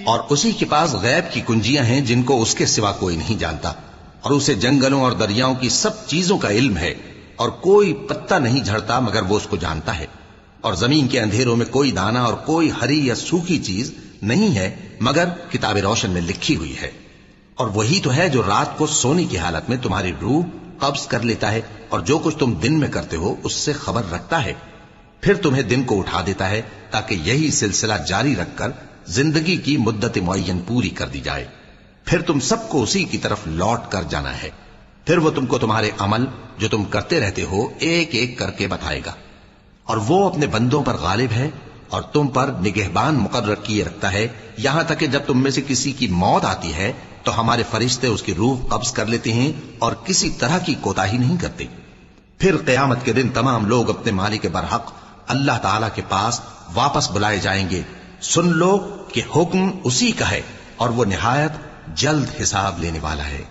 اور اسی کے پاس غیب کی کنجیاں ہیں جن کو اس کے سوا کوئی نہیں جانتا، اور اسے جنگلوں اور دریاؤں کی سب چیزوں کا علم ہے، اور کوئی پتا نہیں جھڑتا مگر وہ اس کو جانتا ہے، اور زمین کے اندھیروں میں کوئی دانہ اور کوئی ہری یا سوکھی چیز نہیں ہے مگر کتاب روشن میں لکھی ہوئی ہے۔ اور وہی تو ہے جو رات کو سونے کی حالت میں تمہاری روح قبض کر لیتا ہے، اور جو کچھ تم دن میں کرتے ہو اس سے خبر رکھتا ہے، پھر تمہیں دن کو اٹھا دیتا ہے تاکہ یہی سلسلہ جاری رکھ کر زندگی کی مدت معین پوری کر دی جائے، پھر تم سب کو اسی کی طرف لوٹ کر جانا ہے، پھر وہ تم کو تمہارے عمل جو تم کرتے رہتے ہو ایک ایک کر کے بتائے گا، اور وہ اپنے بندوں پر غالب ہے اور تم پر نگہبان مقرر کیے رکھتا ہے، یہاں تک کہ جب تم میں سے کسی کی موت آتی ہے تو ہمارے فرشتے اس کی روح قبض کر لیتے ہیں اور کسی طرح کی کوتاہی نہیں کرتے۔ پھر قیامت کے دن تمام لوگ اپنے مالک برحق اللہ تعالی کے پاس واپس بلائے جائیں گے۔ سن لو کہ حکم اسی کا ہے اور وہ نہایت جلد حساب لینے والا ہے۔